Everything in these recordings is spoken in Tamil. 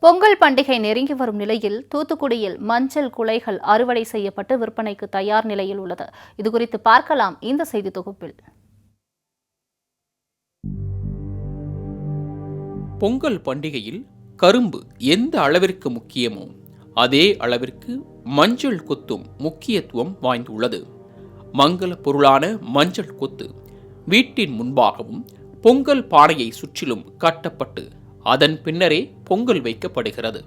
பொங்கல் பண்டிகை நெருங்கி வரும் நிலையில் தூத்துக்குடியில் மஞ்சள் குலைகள் அறுவடை செய்யப்பட்டு விற்பனைக்கு தயார் நிலையில் உள்ளது. இதுகுறித்து பார்க்கலாம் இந்த செய்தி தொகுப்பில். பொங்கல் பண்டிகையில் கரும்பு எந்த அளவிற்கு முக்கியமோ அதே அளவிற்கு மஞ்சள் கொத்தும் முக்கியத்துவம் வாய்ந்துள்ளது. மங்கள பொருளான மஞ்சள் கொத்து வீட்டின் முன்பாகவும் பொங்கல் பானையை சுற்றிலும் கட்டப்பட்டு அதன் பின்னரே பொங்கல் வைக்கப்படுகிறது.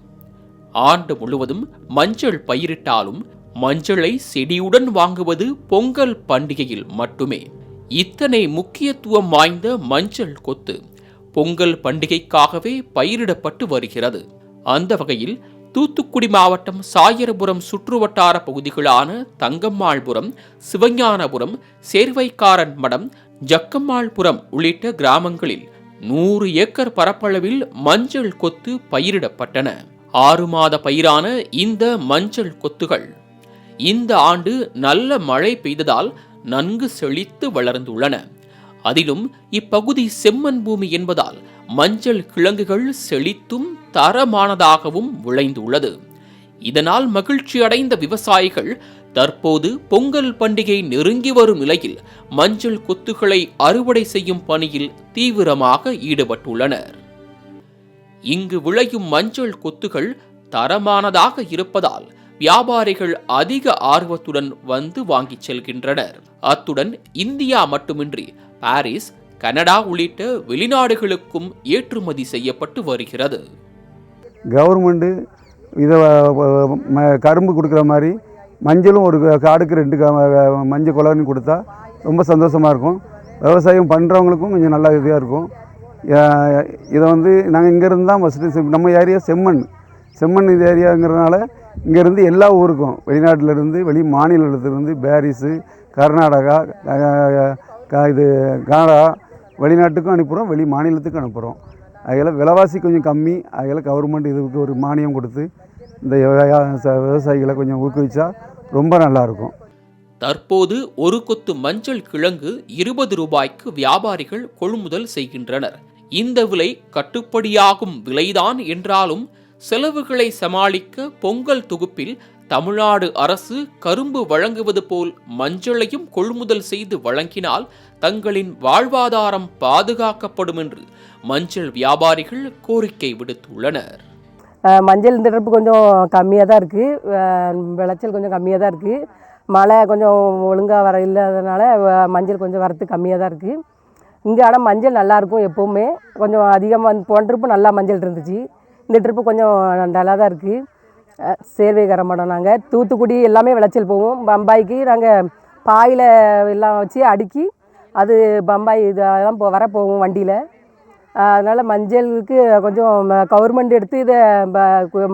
ஆண்டு முழுவதும் மஞ்சள் பயிரிட்டாலும் மஞ்சளை செடியுடன் வாங்குவது பொங்கல் பண்டிகையில் மட்டுமே. இத்தனை முக்கியத்துவம் வாய்ந்த மஞ்சள் கொத்து பொங்கல் பண்டிகைக்காகவே பயிரிடப்பட்டு வருகிறது. அந்த வகையில் தூத்துக்குடி மாவட்டம் சாயரபுரம் சுற்றுவட்டார பகுதிகளான தங்கம்மாள்புரம், சிவஞானபுரம், சேர்வைக்காரன் மடம், ஜக்கம்மாள்புரம் உள்ளிட்ட கிராமங்களில் 100 ஏக்கர் பரப்பளவில் மஞ்சள் கொத்து பயிரிடப்பட்டன. 6 மாத பயிரான இந்த மஞ்சள் கொத்துகள் இந்த ஆண்டு நல்ல மழை பெய்ததால் நன்கு செழித்து வளர்ந்துள்ளன. அதிலும் இப்பகுதி செம்மண் பூமி என்பதால் மஞ்சள் கிழங்குகள் செழித்தும் தரமானதாகவும் விளைந்துள்ளது. இதனால் மகிழ்ச்சி அடைந்த விவசாயிகள் தற்போது பொங்கல் பண்டிகை நெருங்கி வரும் நிலையில் மஞ்சள் கொத்துகளை அறுவடை செய்யும் பணியில் தீவிரமாக ஈடுபட்டுள்ளனர். இங்கு விளையும் மஞ்சள் கொத்துகள் தரமானதாக இருப்பதால் வியாபாரிகள் அதிக ஆர்வத்துடன் வந்து வாங்கிச் செல்கின்றனர். அத்துடன் இந்தியா மட்டுமின்றி பாரிஸ், கனடா உள்ளிட்ட வெளிநாடுகளுக்கும் ஏற்றுமதி செய்யப்பட்டு வருகிறது. கவர்மெண்ட் இதை கரும்பு கொடுக்குற மாதிரி மஞ்சளும் ஒரு காடுக்கு 2 மஞ்சள் குலன்னு கொடுத்தா ரொம்ப சந்தோஷமாக இருக்கும். விவசாயம் பண்ணுறவங்களுக்கும் கொஞ்சம் நல்லா இதாக இருக்கும். இதை நாங்கள் இங்கேருந்து தான் ஃபஸ்ட்டு நம்ம ஏரியா செம்மண் இது ஏரியாங்கிறதுனால இங்கேருந்து எல்லா ஊருக்கும் வெளிநாட்டிலேருந்து வெளி மாநிலத்திலேருந்து பாரிஸு, கர்நாடகா, கனடா வெளிநாட்டுக்கும் அனுப்புகிறோம், வெளி மாநிலத்துக்கும் அனுப்புகிறோம். அதில் விலைவாசி கொஞ்சம் கம்மி. அதில் கவர்மெண்ட் இதுக்கு ஒரு மானியம் கொடுத்து இந்த விவசாயிகளை கொஞ்சம் ஊக்குவிச்சா ரொம்ப நல்லாயிருக்கும். தற்போது ஒரு கொத்து மஞ்சள் கிழங்கு 20 ரூபாய்க்கு வியாபாரிகள் கொள்முதல் செய்கின்றனர். இந்த விலை கட்டுப்படியாகும் விலைதான் என்றாலும் செலவுகளை சமாளிக்க பொங்கல் தொகுப்பில் தமிழ்நாடு அரசு கரும்பு வழங்குவது போல் மஞ்சளையும் கொள்முதல் செய்து வழங்கினால் தங்களின் வாழ்வாதாரம் பாதுகாக்கப்படும் என்று மஞ்சள் வியாபாரிகள் கோரிக்கை விடுத்துள்ளனர். மஞ்சள் இந்த ட்ரிப்பு கொஞ்சம் கம்மியாக தான் இருக்குது, விளைச்சல் கொஞ்சம் கம்மியாக தான் இருக்குது. மழை கொஞ்சம் ஒழுங்காக வர இல்லாததுனால மஞ்சள் கொஞ்சம் வரத்து கம்மியாக தான் இருக்குது. இங்கே ஆனால் மஞ்சள் நல்லாயிருக்கும், எப்போவுமே கொஞ்சம் அதிகமாக. போன ட்ரிப்பு நல்லா மஞ்சள் இருந்துச்சு, இந்த ட்ரிப்பு கொஞ்சம் நல்லா தான் இருக்குது. சேர்வைக்கார மடம் நாங்கள் தூத்துக்குடி எல்லாமே விளைச்சல் போவோம். பம்பாய்க்கு நாங்கள் பாயில் எல்லாம் வச்சு அடுக்கி அது பம்பாய் இதெல்லாம் வர போவோம் வண்டியில். அதனால் மஞ்சளுக்கு கொஞ்சம் கவர்மெண்ட் எடுத்து இதை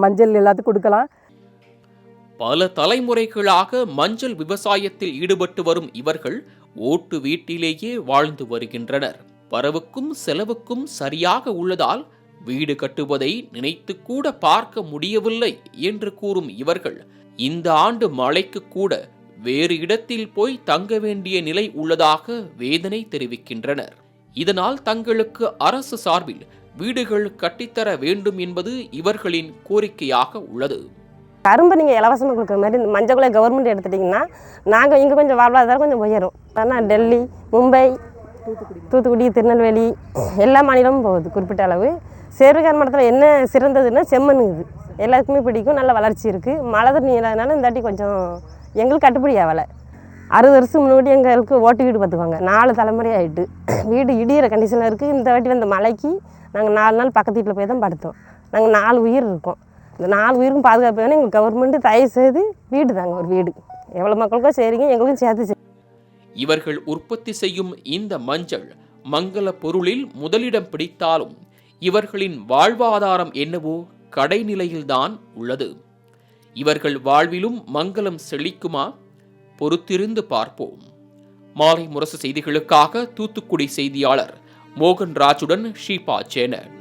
மஞ்சள் எல்லாத்துக்கும் கொடுக்கலாம். பல தலைமுறைகளாக மஞ்சள் விவசாயத்தில் ஈடுபட்டு வரும் இவர்கள் ஓட்டு வீட்டிலேயே வாழ்ந்து வருகின்றனர். வரவுக்கும் செலவுக்கும் சரியாக உள்ளதால் வீடு கட்டுவதை நினைத்து கூட பார்க்க முடியவில்லை என்று கூறும் இவர்கள் இந்த ஆண்டு மழைக்கு கூட வேறு இடத்தில் போய் தங்க வேண்டிய நிலை உள்ளதாக வேதனை தெரிவிக்கின்றனர். இதனால் தங்களுக்கு அரசு சார்பில் வீடுகள் கட்டித்தர வேண்டும் என்பது இவர்களின் கோரிக்கையாக உள்ளது. கரும்பு நீங்கள் இலவசமாக கொடுக்குற மாதிரி இந்த மஞ்சள் கவர்மெண்ட் எடுத்துட்டிங்கன்னா நாங்கள் இங்கே கொஞ்சம் வாழ்வாதாரம் கொஞ்சம் உயரும். ஆனால் டெல்லி, மும்பை, தூத்துக்குடி, திருநெல்வேலி எல்லா மாநிலமும் போகுது குறிப்பிட்ட அளவு. சேர்வைக்கார மடத்தில் என்ன சிறந்ததுன்னா செம்மண். இது எல்லாருக்குமே பிடிக்கும், நல்ல வளர்ச்சி இருக்குது. மழை தண்ணி இல்லாதனால இந்த வாட்டி கொஞ்சம் எங்களுக்கு கட்டுப்படி ஆகலை. 60 வருஷம் முன்னாடி எங்களுக்கு ஓட்டு வீடு பார்த்துக்குவாங்க, 4 தலைமுறை ஆகிட்டு வீடு இடிகிற கண்டிஷனில் இருக்குது. இந்த வாட்டி வந்த மழைக்கு நாங்கள் 4 நாள் பக்கத்து வீட்டில் போய் தான் படுத்தோம். நாங்கள் 4 உயிர் இருக்கோம். இந்த 4 உயிருக்கும் பாதுகாப்பு வேணும். எங்களுக்கு கவர்மெண்ட்டு தயவு செய்து வீடு தாங்க, ஒரு வீடு எவ்வளோ மக்களுக்கும் சரிங்க, எங்களுக்கும் சேர்த்து. இவர்கள் உற்பத்தி செய்யும் இந்த மஞ்சள் மங்கள பொருளில் முதலிடம் பிடித்தாலும் இவர்களின் வாழ்வாதாரம் என்னவோ கடைநிலையில்தான் உள்ளது. இவர்கள் வாழ்விலும் மங்களம் செழிக்குமா? பொறுத்திருந்து பார்ப்போம். மாலை முரசு செய்திகளுக்காக தூத்துக்குடி செய்தியாளர் மோகன்ராஜுடன் ஷீபா சேனன்.